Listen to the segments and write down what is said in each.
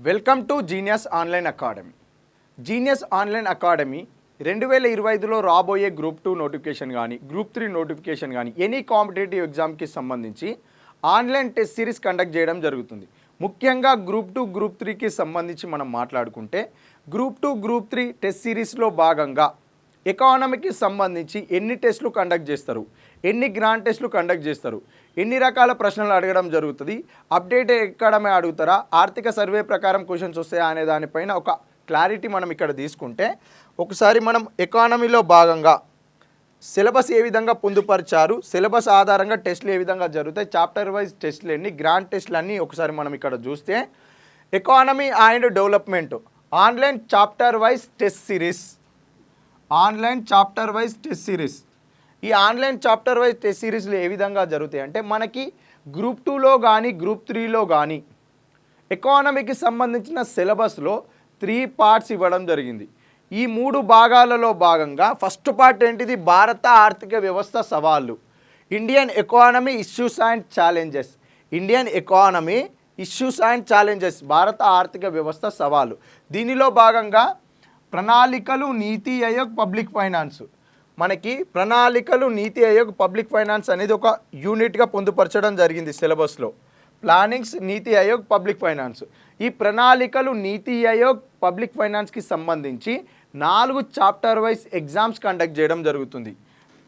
Welcome to genius online academy. Genius online academy 2025లో రాబోయే group 2 notification కానీ group 3 notification కానీ ఎనీ కాంపిటేటివ్ ఎగ్జామ్కి సంబంధించి ఆన్లైన్ టెస్ట్ సిరీస్ కండక్ట్ చేయడం జరుగుతుంది. ముఖ్యంగా గ్రూప్ 2 గ్రూప్ 3కి సంబంధించి మనం మాట్లాడుకుంటే గ్రూప్ 2 గ్రూప్ 3 టెస్ట్ సిరీస్లో భాగంగా ఎకానమీకి సంబంధించి ఎన్ని టెస్టులు కండక్ట్ చేస్తారు, ఎన్ని గ్రాండ్ టెస్టులు కండక్ట్ చేస్తారు, ఎన్ని రకాల ప్రశ్నలు అడగడం జరుగుతుంది, అప్డేట్ ఎక్కడమే అడుగుతారా, ఆర్థిక సర్వే ప్రకారం క్వశ్చన్స్ వస్తాయా అనే దానిపైన ఒక క్లారిటీ మనం ఇక్కడ తీసుకుంటే, ఒకసారి మనం ఎకానమీలో భాగంగా సిలబస్ ఏ విధంగా పొందుపరిచారు, సిలబస్ ఆధారంగా టెస్టులు ఏ విధంగా జరుగుతాయి, చాప్టర్ వైజ్ టెస్టులు ఎన్ని, గ్రాండ్ టెస్టులు అన్నీ ఒకసారి మనం ఇక్కడ చూస్తే economy and development online chapter wise test series, online chapter wise test series. ఈ ఆన్లైన్ చాప్టర్ వైజ్ టెస్ట్ సిరీస్లు ఏ విధంగా జరుగుతాయి అంటే మనకి గ్రూప్ 2లో కానీ గ్రూప్ 3లో కానీ ఎకానమీకి సంబంధించిన సిలబస్లో 3 పార్ట్స్ ఇవ్వడం జరిగింది. ఈ 3 భాగాలలో భాగంగా ఫస్ట్ పార్ట్ ఏంటిది, భారత ఆర్థిక వ్యవస్థ సవాళ్ళు, Indian economy issues and challenges, Indian economy issues and challenges, భారత ఆర్థిక వ్యవస్థ సవాళ్ళు. దీనిలో భాగంగా ప్రణాళికలు, నీతి ఆయోగ్, పబ్లిక్ ఫైనాన్స్. మనకి ప్రణాళికలు, నీతి ఆయోగ్, పబ్లిక్ ఫైనాన్స్ అనేది ఒక యూనిట్గా పొందుపరచడం జరిగింది సిలబస్లో. ప్లానింగ్స్, నీతి ఆయోగ్, పబ్లిక్ ఫైనాన్స్. ఈ ప్రణాళికలు, నీతి ఆయోగ్, పబ్లిక్ ఫైనాన్స్కి సంబంధించి 4 చాప్టర్ వైజ్ ఎగ్జామ్స్ కండక్ట్ చేయడం జరుగుతుంది.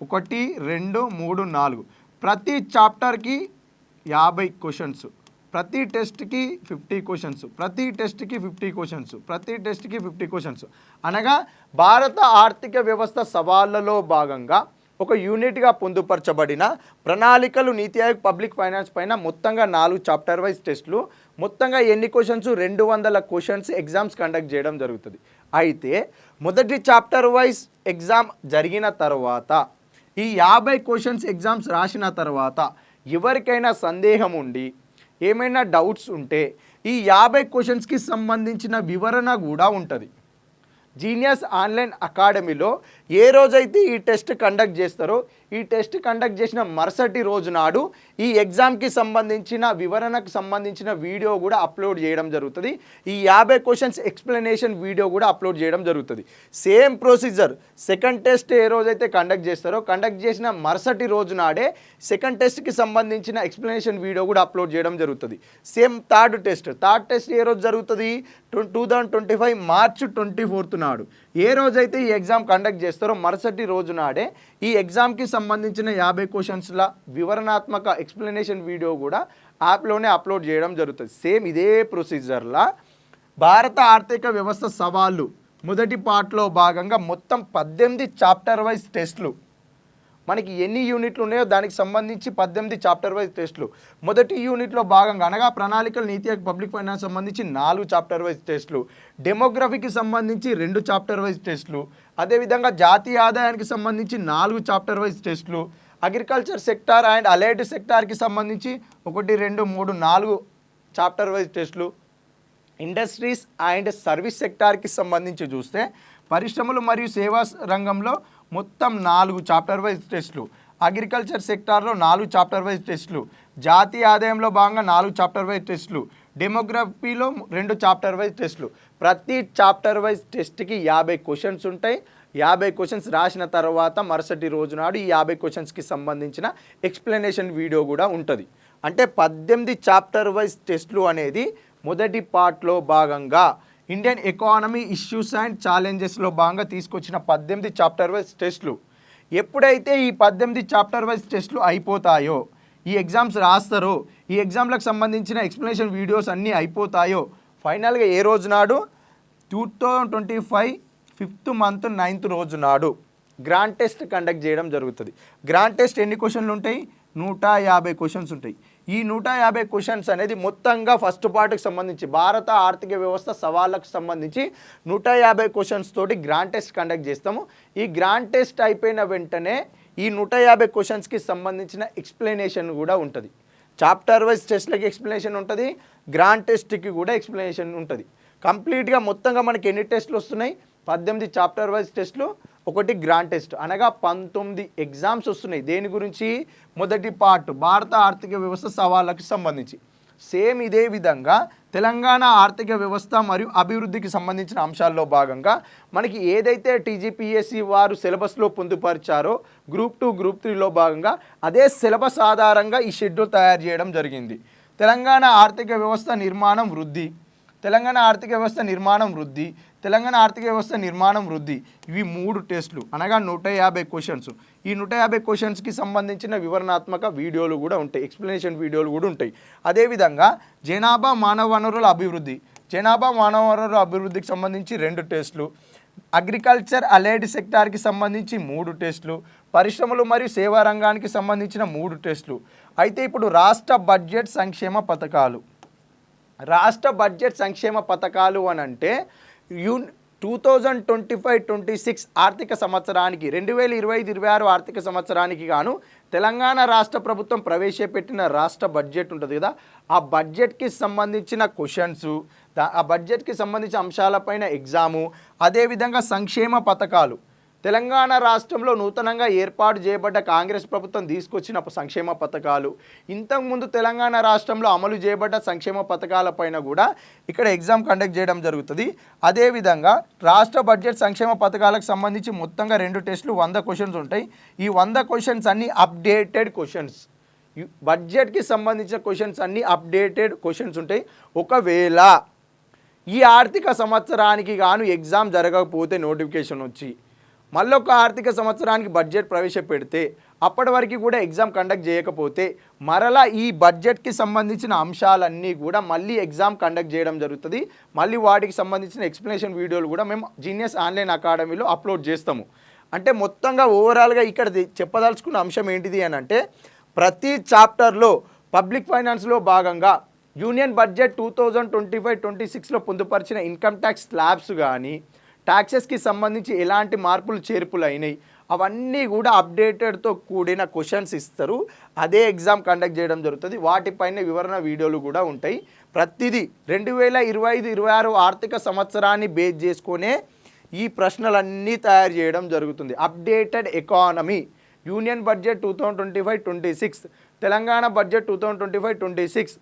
1, 2, 3, 4. ప్రతి చాప్టర్కి 50 క్వశ్చన్స్, ప్రతి టెస్ట్కి 50 క్వశ్చన్స్, ప్రతి టెస్ట్కి 50 క్వశ్చన్స్, ప్రతి టెస్ట్కి 50 క్వశ్చన్స్. అనగా భారత ఆర్థిక వ్యవస్థ సవాళ్ళలో భాగంగా ఒక యూనిట్గా పొందుపరచబడిన ప్రణాళికలు, నీతి ఆయోగ్, పబ్లిక్ ఫైనాన్స్ పైన మొత్తంగా 4 చాప్టర్ వైజ్ టెస్టులు, మొత్తంగా ఎన్ని క్వశ్చన్స్, 200 క్వశ్చన్స్ ఎగ్జామ్స్ కండక్ట్ చేయడం జరుగుతుంది. అయితే మొదటి చాప్టర్ వైజ్ ఎగ్జామ్ జరిగిన తర్వాత ఈ 50 క్వశ్చన్స్ ఎగ్జామ్స్ రాసిన తర్వాత ఎవరికైనా సందేహం ఉండి ఏమైనా డౌట్స్ ఉంటే ఈ 50 క్వశ్చన్స్కి సంబంధించిన వివరణ కూడా ఉంటుంది. జీనియస్ ఆన్లైన్ అకాడమీలో ఏ రోజైతే ఈ టెస్ట్ కండక్ట్ చేస్తారో ఈ టెస్ట్ కండక్ట్ చేసిన మరుసటి రోజు నాడు ఈ ఎగ్జామ్కి సంబంధించిన వివరణకు సంబంధించిన వీడియో కూడా అప్లోడ్ చేయడం జరుగుతుంది. ఈ 50 క్వశ్చన్స్ ఎక్స్ప్లెనేషన్ వీడియో కూడా అప్లోడ్ చేయడం జరుగుతుంది. సేమ్ ప్రొసీజర్, సెకండ్ టెస్ట్ ఏ రోజైతే కండక్ట్ చేస్తారో కండక్ట్ చేసిన మరుసటి రోజు నాడే సెకండ్ టెస్ట్కి సంబంధించిన ఎక్స్ప్లెనేషన్ వీడియో కూడా అప్లోడ్ చేయడం జరుగుతుంది. సేమ్ థర్డ్ టెస్ట్ ఏ రోజు జరుగుతుంది, 2025 మార్చి 24 నాడు ఏ రోజైతే ఈ ఎగ్జామ్ కండక్ట్ చేస్తారో మరుసటి రోజు నాడే ఈ ఎగ్జామ్కి సంబంధించిన 50 క్వశ్చన్స్ల వివరణాత్మక ఎక్స్ప్లెనేషన్ వీడియో కూడా యాప్లోనే అప్లోడ్ చేయడం జరుగుతుంది. సేమ్ ఇదే ప్రొసీజర్లా భారత ఆర్థిక వ్యవస్థ సవాళ్ళు మొదటి పార్ట్లో భాగంగా మొత్తం 18 చాప్టర్ వైజ్ టెస్టులు, మనకి ఎన్ని యూనిట్లు ఉన్నాయో దానికి సంబంధించి 18 చాప్టర్ వైజ్ టెస్టులు. మొదటి యూనిట్లో భాగంగా అనగా ప్రణాళికలు, నీతి ఆయోగ్, పబ్లిక్ ఫైనాన్స్ సంబంధించి 4 చాప్టర్ వైజ్ టెస్టులు, డెమోగ్రఫీకి సంబంధించి 2 చాప్టర్ వైజ్ టెస్టులు, అదేవిధంగా జాతీయ ఆదాయానికి సంబంధించి 4 చాప్టర్ వైజ్ టెస్టులు, అగ్రికల్చర్ సెక్టార్ అండ్ అలైడ్ సెక్టార్కి సంబంధించి 1, 2, 3, 4 చాప్టర్ వైజ్ టెస్టులు, ఇండస్ట్రీస్ అండ్ సర్వీస్ సెక్టార్కి సంబంధించి చూస్తే పరిశ్రమలు మరియు సేవా రంగంలో మొత్తం 4 చాప్టర్ వైజ్ టెస్టులు, అగ్రికల్చర్ సెక్టార్లో 4 చాప్టర్ వైజ్ టెస్టులు, జాతీయ ఆదాయంలో భాగంగా 4 చాప్టర్ వైజ్ టెస్టులు, డెమోగ్రఫీలో 2 చాప్టర్ వైజ్ టెస్టులు. ప్రతి చాప్టర్ వైజ్ టెస్ట్కి 50 క్వశ్చన్స్ ఉంటాయి. 50 క్వశ్చన్స్ రాసిన తర్వాత మరుసటి రోజు నాడు ఈ 50 క్వశ్చన్స్కి సంబంధించిన ఎక్స్ప్లెనేషన్ వీడియో కూడా ఉంటుంది. అంటే 18 చాప్టర్ వైజ్ టెస్టులు అనేది మొదటి పార్ట్లో భాగంగా ఇండియన్ ఎకానమీ ఇష్యూస్ అండ్ ఛాలెంజెస్లో భాగంగా తీసుకొచ్చిన 18 చాప్టర్ వైజ్ టెస్టులు. ఎప్పుడైతే ఈ 18 చాప్టర్ వైజ్ టెస్టులు అయిపోతాయో, ఈ ఎగ్జామ్స్ రాస్తారో, ఈ ఎగ్జామ్లకు సంబంధించిన ఎక్స్ప్లెనేషన్ వీడియోస్ అన్నీ అయిపోతాయో, ఫైనల్గా ఏ రోజు నాడు 2025 5th month 9th రోజు నాడు గ్రాండ్ టెస్ట్ కండక్ట్ చేయడం జరుగుతుంది. గ్రాండ్ టెస్ట్ ఎన్ని క్వశ్చన్లు ఉంటాయి, 150 క్వశ్చన్స్ ఉంటాయి. ఈ 150 క్వశ్చన్స్ అనేది మొత్తంగా ఫస్ట్ పార్ట్కి సంబంధించి భారత ఆర్థిక వ్యవస్థ సవాళ్ళకు సంబంధించి 150 క్వశ్చన్స్ తోటి గ్రాండ్ టెస్ట్ కండక్ట్ చేస్తాము. ఈ గ్రాండ్ టెస్ట్ అయిపోయిన వెంటనే ఈ 150 క్వశ్చన్స్కి సంబంధించిన ఎక్స్ప్లెనేషన్ కూడా ఉంటుంది. చాప్టర్ వైజ్ టెస్ట్లకి ఎక్స్ప్లెనేషన్ ఉంటుంది, గ్రాండ్ టెస్ట్కి కూడా ఎక్స్ప్లెనేషన్ ఉంటుంది. కంప్లీట్గా మొత్తంగా మనకి ఎన్ని టెస్టులు వస్తున్నాయి, 18 చాప్టర్ వైజ్ టెస్టులు, 1 గ్రాండ్ టెస్ట్, అనగా 19 ఎగ్జామ్స్ వస్తున్నాయి. దేని గురించి, మొదటి పార్ట్ భారత ఆర్థిక వ్యవస్థ సవాళ్ళకి సంబంధించి. సేమ్ ఇదే విధంగా తెలంగాణ ఆర్థిక వ్యవస్థ మరియు అభివృద్ధికి సంబంధించిన అంశాల్లో భాగంగా మనకి ఏదైతే టీజీపీఎస్సీ వారు సిలబస్లో పొందుపరిచారో గ్రూప్ 2 గ్రూప్ 3లో భాగంగా అదే సిలబస్ ఆధారంగా ఈ షెడ్యూల్ తయారు చేయడం జరిగింది. తెలంగాణ ఆర్థిక వ్యవస్థ నిర్మాణం వృద్ధి, తెలంగాణ ఆర్థిక వ్యవస్థ నిర్మాణం వృద్ధి, తెలంగాణ ఆర్థిక వ్యవస్థ నిర్మాణం వృద్ధి, ఇవి 3 టెస్టులు అనగా 150 క్వశ్చన్స్. ఈ 150 క్వశ్చన్స్కి సంబంధించిన వివరణాత్మక వీడియోలు కూడా ఉంటాయి, ఎక్స్ప్లెనేషన్ వీడియోలు కూడా ఉంటాయి. అదేవిధంగా జనాభా మానవ వనరుల అభివృద్ధి, జనాభా మానవ వనరుల అభివృద్ధికి సంబంధించి 2 టెస్టులు, అగ్రికల్చర్ అలైడ్ సెక్టార్కి సంబంధించి 3 టెస్టులు, పరిశ్రమలు మరియు సేవా రంగానికి సంబంధించిన 3 టెస్టులు. అయితే ఇప్పుడు రాష్ట్ర బడ్జెట్ సంక్షేమ పథకాలు, రాష్ట్ర బడ్జెట్ సంక్షేమ పథకాలు అని అంటే 2025-26 ఆర్థిక సంవత్సరానికి 2025-26 ఆర్థిక సంవత్సరానికి గాను తెలంగాణ రాష్ట్ర ప్రభుత్వం ప్రవేశపెట్టిన రాష్ట్ర బడ్జెట్ ఉంటుంది కదా, ఆ బడ్జెట్కి సంబంధించిన క్వశ్చన్స్, ఆ బడ్జెట్కి సంబంధించిన అంశాలపైన ఎగ్జాము, అదేవిధంగా సంక్షేమ పథకాలు, తెలంగాణ రాష్ట్రంలో నూతనంగా ఏర్పాటు చేయబడ్డ కాంగ్రెస్ ప్రభుత్వం తీసుకొచ్చిన సంక్షేమ పథకాలు, ఇంతకుముందు తెలంగాణ రాష్ట్రంలో అమలు చేయబడ్డ సంక్షేమ పథకాలపైన కూడా ఇక్కడ ఎగ్జామ్ కండక్ట్ చేయడం జరుగుతుంది. అదేవిధంగా రాష్ట్ర బడ్జెట్ సంక్షేమ పథకాలకు సంబంధించి మొత్తంగా 2 టెస్టులు 100 క్వశ్చన్స్ ఉంటాయి. ఈ 100 క్వశ్చన్స్ అన్నీ అప్డేటెడ్ క్వశ్చన్స్, బడ్జెట్కి సంబంధించిన క్వశ్చన్స్ అన్నీ అప్డేటెడ్ క్వశ్చన్స్ ఉంటాయి. ఒకవేళ ఈ ఆర్థిక సంవత్సరానికి గాను ఎగ్జామ్ జరగకపోతే నోటిఫికేషన్ వచ్చి మళ్ళొక ఆర్థిక సంవత్సరానికి బడ్జెట్ ప్రవేశపెడితే అప్పటి వరకు కూడా ఎగ్జామ్ కండక్ట్ చేయకపోతే మరలా ఈ బడ్జెట్కి సంబంధించిన అంశాలన్నీ కూడా మళ్ళీ ఎగ్జామ్ కండక్ట్ చేయడం జరుగుతుంది. మళ్ళీ వాటికి సంబంధించిన ఎక్స్ప్లెనేషన్ వీడియోలు కూడా మేము జీనియస్ ఆన్లైన్ అకాడమీలో అప్లోడ్ చేస్తాము. అంటే మొత్తంగా ఓవరాల్గా ఇక్కడ చెప్పదలుచుకున్న అంశం ఏంటిది అని అంటే, ప్రతి చాప్టర్లో పబ్లిక్ ఫైనాన్స్లో భాగంగా యూనియన్ బడ్జెట్ 2025-26లో పొందుపరిచిన ఇన్కమ్ ట్యాక్స్ స్లాబ్స్ కానీ ట్యాక్సెస్కి సంబంధించి ఎలాంటి మార్పులు చేర్పులు అయినాయి అవన్నీ కూడా అప్డేటెడ్తో కూడిన క్వశ్చన్స్ ఇస్తారు. అదే ఎగ్జామ్ కండక్ట్ చేయడం జరుగుతుంది. వాటిపైన వివరణ వీడియోలు కూడా ఉంటాయి. ప్రతిదీ 2025-26 ఆర్థిక సంవత్సరాన్ని బేస్ చేసుకునే ఈ ప్రశ్నలన్నీ తయారు చేయడం జరుగుతుంది. Updated economy, union budget 2025-26, Telangana budget 2025-26,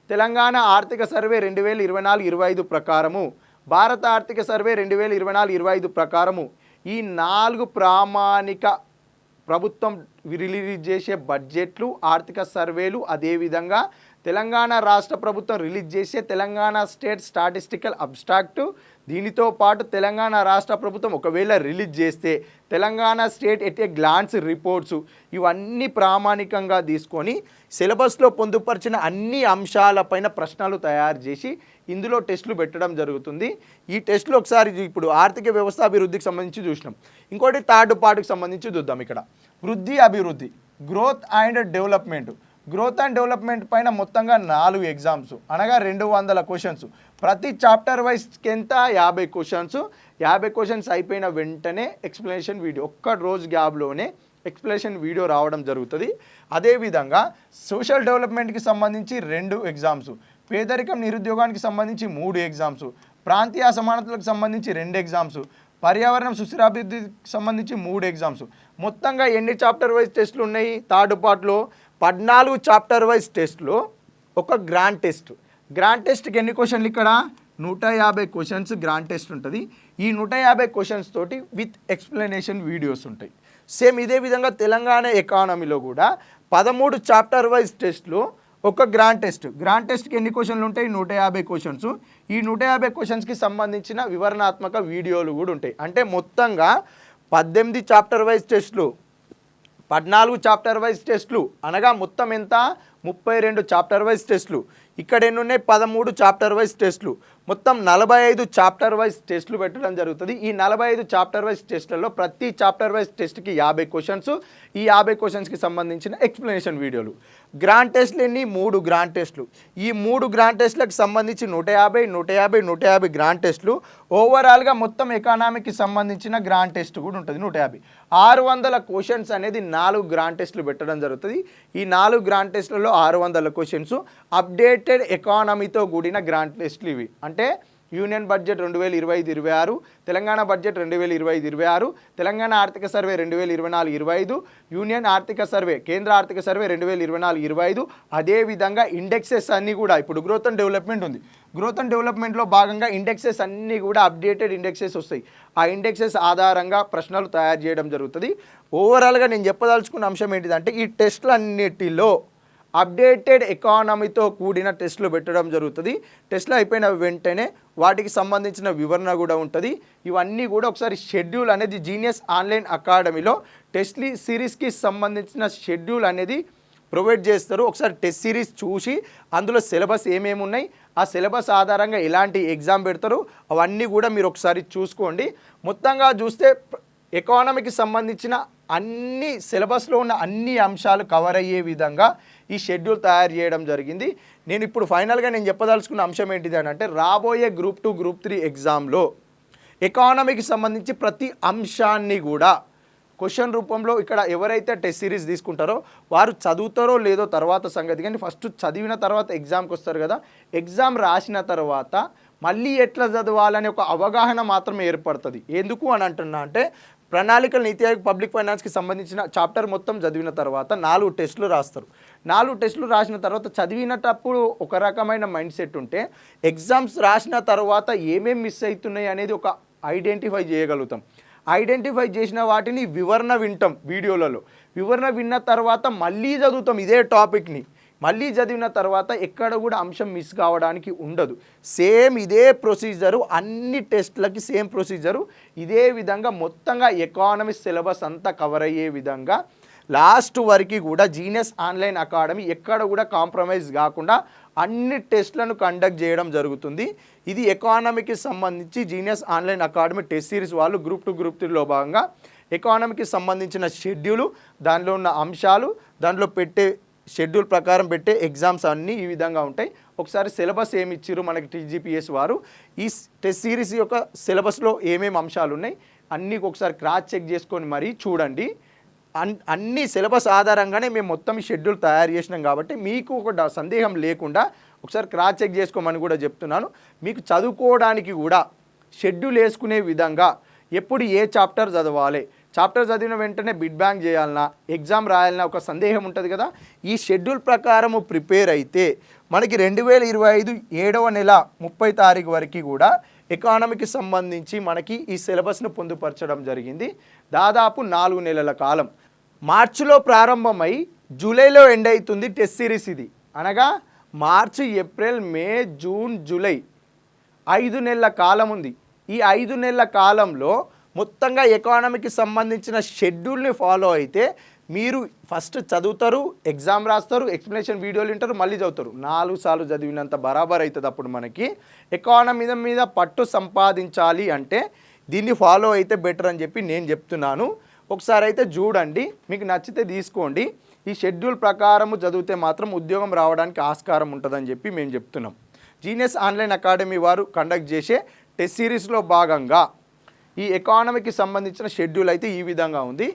Telangana ఆర్థిక సర్వే 2024-25 ప్రకారము, భారత ఆర్థిక సర్వే 2024-25 ప్రకారము ఈ 4 ప్రామాణిక ప్రభుత్వం రిలీజ్ చేసే బడ్జెట్లు, ఆర్థిక సర్వేలు, అదేవిధంగా తెలంగాణ రాష్ట్ర ప్రభుత్వం రిలీజ్ చేసే తెలంగాణ స్టేట్ స్టాటిస్టికల్ అబ్స్ట్రాక్టు, దీనితో పాటు తెలంగాణ రాష్ట్ర ప్రభుత్వం ఒకవేళ రిలీజ్ చేస్తే Telangana state at a glance reports, ఇవన్నీ ప్రామాణికంగా తీసుకొని సిలబస్లో పొందుపరిచిన అన్ని అంశాలపైన ప్రశ్నలు తయారు చేసి ఇందులో టెస్టులు పెట్టడం జరుగుతుంది. ఈ టెస్టులు ఒకసారి ఇప్పుడు ఆర్థిక వ్యవస్థ అభివృద్ధికి సంబంధించి చూసినాం. ఇంకోటి థర్డ్ పార్ట్కి సంబంధించి చూద్దాం. ఇక్కడ వృద్ధి అభివృద్ధి, growth and development. Growth and development పైన మొత్తంగా 4 ఎగ్జామ్స్ అనగా 200 క్వశ్చన్స్. ప్రతి చాప్టర్ వైజ్కి ఎంత 50 క్వశ్చన్స్. 50 క్వశ్చన్స్ అయిపోయిన వెంటనే ఎక్స్ప్లెనేషన్ వీడియో, ఒక్క రోజు గ్యాప్లోనే ఎక్స్ప్లెనేషన్ వీడియో రావడం జరుగుతుంది. అదేవిధంగా సోషల్ డెవలప్మెంట్కి సంబంధించి 2 ఎగ్జామ్స్, పేదరికం నిరుద్యోగానికి సంబంధించి 3 ఎగ్జామ్స్, ప్రాంతీయ అసమానతలకు సంబంధించి 2 ఎగ్జామ్స్, పర్యావరణం సుస్థిరాభివృద్ధికి సంబంధించి 3 ఎగ్జామ్స్. మొత్తంగా ఎన్ని చాప్టర్ వైజ్ టెస్టులు ఉన్నాయి? థర్డ్ పార్ట్లో 14 చాప్టర్ వైజ్ టెస్ట్లో ఒక గ్రాండ్ టెస్ట్. గ్రాండ్ టెస్ట్కి ఎన్ని క్వశ్చన్లు? ఇక్కడ 150 క్వశ్చన్స్ గ్రాండ్ టెస్ట్ ఉంటుంది. ఈ 150 క్వశ్చన్స్ తోటి విత్ ఎక్స్ప్లెనేషన్ వీడియోస్ ఉంటాయి. సేమ్ ఇదే విధంగా తెలంగాణ ఎకానమీలో కూడా 13 చాప్టర్ వైజ్ టెస్ట్లో ఒక గ్రాండ్ టెస్ట్. గ్రాండ్ టెస్ట్కి ఎన్ని క్వశ్చన్లు ఉంటాయి? 150 క్వశ్చన్స్. ఈ 150 క్వశ్చన్స్కి సంబంధించిన వివరణాత్మక వీడియోలు కూడా ఉంటాయి. అంటే మొత్తంగా 18 చాప్టర్ వైజ్ టెస్టులు, 14 చాప్టర్ వైజ్ టెస్టులు అనగా మొత్తం ఎంత? 32 చాప్టర్ వైజ్ టెస్టులు. ఇక్కడ ఎన్ని ఉన్నాయి? 13 చాప్టర్ వైజ్ టెస్టులు. మొత్తం 45 చాప్టర్ వైజ్ టెస్టులు పెట్టడం జరుగుతుంది. ఈ 45 చాప్టర్ వైజ్ టెస్టులలో ప్రతి చాప్టర్ వైజ్ టెస్ట్కి 50 క్వశ్చన్స్. ఈ 50 క్వశ్చన్స్కి సంబంధించిన ఎక్స్ప్లెనేషన్ వీడియోలు. గ్రాండ్ టెస్టులు ఎన్ని? 3 గ్రాండ్ టెస్టులు. ఈ 3 గ్రాండ్ టెస్టులకు సంబంధించి 150, 150, 150 గ్రాండ్ టెస్టులు. ఓవరాల్గా మొత్తం ఎకానమీకి సంబంధించిన గ్రాండ్ టెస్ట్ కూడా ఉంటుంది 150. 600 క్వశ్చన్స్ అనేది 4 గ్రాండ్ టెస్టులు పెట్టడం జరుగుతుంది. ఈ 4 గ్రాండ్ టెస్టులలో 600 క్వశ్చన్స్. అప్డేటెడ్ ఎకానమీతో కూడిన గ్రాండ్ టెస్టులు ఇవి. అంటే union budget 2025-26, Telangana budget 2025-26, Telangana ఆర్థిక సర్వే 2024-25, యూనియన్ ఆర్థిక సర్వే కేంద్ర ఆర్థిక సర్వే 2024-25, అదేవిధంగా ఇండెక్సెస్ అన్నీ కూడా ఇప్పుడు గ్రోత్ అండ్ డెవలప్మెంట్ ఉంది. గ్రోత్ అండ్ డెవలప్మెంట్లో భాగంగా ఇండెక్సెస్ అన్నీ కూడా అప్డేటెడ్ ఇండెక్సెస్ వస్తాయి. ఆ ఇండెక్సెస్ ఆధారంగా ప్రశ్నలు తయారు చేయడం జరుగుతుంది. ఓవరాల్గా నేను చెప్పదలుచుకున్న అంశం ఏంటిదంటే ఈ టెస్టులన్నిటిలో అప్డేటెడ్ ఎకానమీతో కూడిన టెస్టులు పెట్టడం జరుగుతుంది. టెస్టులు అయిపోయిన వెంటనే వాటికి సంబంధించిన వివరణ కూడా ఉంటుంది. ఇవన్నీ కూడా ఒకసారి షెడ్యూల్ అనేది జీనియస్ ఆన్లైన్ అకాడమీలో టెస్ట్ సిరీస్కి సంబంధించిన షెడ్యూల్ అనేది ప్రొవైడ్ చేస్తారు. ఒకసారి టెస్ట్ సిరీస్ చూసి అందులో సిలబస్ ఏమేమి ఉన్నాయి, ఆ సిలబస్ ఆధారంగా ఎలాంటి ఎగ్జామ్ పెడతారు అవన్నీ కూడా మీరు ఒకసారి చూసుకోండి. మొత్తంగా చూస్తే ఎకానమీకి సంబంధించిన అన్ని సిలబస్లో ఉన్న అన్ని అంశాలు కవర్ అయ్యే విధంగా ఈ షెడ్యూల్ తయారు చేయడం జరిగింది. నేను ఇప్పుడు ఫైనల్గా నేను చెప్పదలుచుకున్న అంశం ఏంటిది అని అంటే రాబోయే గ్రూప్ 2 గ్రూప్ 3 ఎగ్జామ్లో ఎకానమీకి సంబంధించి ప్రతి అంశాన్ని కూడా క్వశ్చన్ రూపంలో ఇక్కడ ఎవరైతే టెస్ట్ సిరీస్ తీసుకుంటారో వారు చదువుతారో లేదో తర్వాత సంగతి, కానీ ఫస్ట్ చదివిన తర్వాత ఎగ్జామ్కి వస్తారు కదా, ఎగ్జామ్ రాసిన తర్వాత మళ్ళీ ఎట్లా చదవాలనే ఒక అవగాహన మాత్రమే ఏర్పడుతుంది. ఎందుకు అని అంటున్నా అంటే ప్రణాళికల నీతి ఆయోగ్ పబ్లిక్ ఫైనాన్స్కి సంబంధించిన చాప్టర్ మొత్తం చదివిన తర్వాత 4 టెస్టులు రాస్తారు. 4 టెస్టులు రాసిన తర్వాత చదివినటప్పుడు ఒక రకమైన మైండ్ సెట్ ఉంటే ఎగ్జామ్స్ రాసిన తర్వాత ఏమేమి మిస్ అవుతున్నాయి అనేది ఒక ఐడెంటిఫై చేయగలుగుతాం. ఐడెంటిఫై చేసిన వాటిని వివరణ వింటాం వీడియోలలో. వివరణ విన్న తర్వాత మళ్ళీ చదువుతాం ఇదే టాపిక్ని. మళ్ళీ చదివిన తర్వాత ఎక్కడ కూడా అంశం మిస్ కావడానికి ఉండదు. సేమ్ ఇదే ప్రొసీజరు, అన్ని టెస్ట్లకి సేమ్ ప్రొసీజరు. ఇదే విధంగా మొత్తంగా ఎకానమీ సిలబస్ అంతా కవర్ అయ్యే విధంగా లాస్ట్ వరకు కూడా జీనియస్ ఆన్లైన్ అకాడమీ ఎక్కడ కూడా కాంప్రమైజ్ కాకుండా అన్ని టెస్ట్లను కండక్ట్ చేయడం జరుగుతుంది. ఇది ఎకానమీకి సంబంధించి genius online academy test series వాళ్ళు గ్రూప్ 2 గ్రూప్ 3లో భాగంగా ఎకానమీకి సంబంధించిన షెడ్యూలు, దానిలో ఉన్న అంశాలు, దాంట్లో పెట్టే షెడ్యూల్ ప్రకారం పెట్టే ఎగ్జామ్స్ అన్నీ ఈ విధంగా ఉంటాయి. ఒకసారి సిలబస్ ఏమి ఇచ్చారు మనకి టీజీపీఎస్ వారు, ఈ టెస్ట్ సిరీస్ యొక్క సిలబస్లో ఏమేమి అంశాలు ఉన్నాయి అన్నీ ఒకసారి క్రాస్ చెక్ చేసుకొని మరీ చూడండి. అన్ని సిలబస్ ఆధారంగానే మేము మొత్తం షెడ్యూల్ తయారు చేసినాం కాబట్టి మీకు ఒక సందేహం లేకుండా ఒకసారి క్రాస్ చెక్ చేసుకోమని కూడా చెప్తున్నాను. మీకు చదువుకోవడానికి కూడా షెడ్యూల్ వేసుకునే విధంగా ఎప్పుడు ఏ చాప్టర్ చదవాలి, చాప్టర్ చదివిన వెంటనే బిడ్ బ్యాంక్ చేయాలన్నా, ఎగ్జామ్ రాయాలన్నా ఒక సందేహం ఉంటుంది కదా, ఈ షెడ్యూల్ ప్రకారము ప్రిపేర్ అయితే మనకి 2025 7వ నెల 30 తారీఖు వరకు కూడా ఎకానమీకి సంబంధించి మనకి ఈ సిలబస్ను పొందుపరచడం జరిగింది. దాదాపు 4 నెలల కాలం. మార్చిలో ప్రారంభమై జూలైలో ఎండ్ అవుతుంది టెస్ట్ సిరీస్. ఇది అనగా మార్చి, ఏప్రిల్, మే, జూన్, జూలై 5 నెలల కాలం ఉంది. ఈ 5 నెలల కాలంలో మొత్తంగా ఎకానమీకి సంబంధించిన షెడ్యూల్ని ఫాలో అయితే మీరు ఫస్ట్ చదువుతారు, ఎగ్జామ్ రాస్తారు, ఎక్స్ప్లెనేషన్ వీడియోలు వింటారు, మళ్ళీ చదువుతారు. 4 సార్లు చదివినంత బరాబర్ అవుతుంది. అప్పుడు మనకి ఎకానమీ మీద పట్టు సంపాదించాలి అంటే దీన్ని ఫాలో అయితే బెటర్ అని చెప్పి నేను చెప్తున్నాను. ఒకసారి అయితే చూడండి, మీకు నచ్చితే తీసుకోండి. ఈ షెడ్యూల్ ప్రకారము చదివితే మాత్రం ఉద్యోగం రావడానికి ఆస్కారం ఉంటుందని చెప్పి మేము చెప్తున్నాం. జీనియస్ ఆన్లైన్ అకాడమీ వారు కండక్ట్ చేసే టెస్ట్ సిరీస్లో భాగంగా ఈ ఎకానమీకి సంబంధించిన షెడ్యూల్ అయితే ఈ విధంగా ఉంది.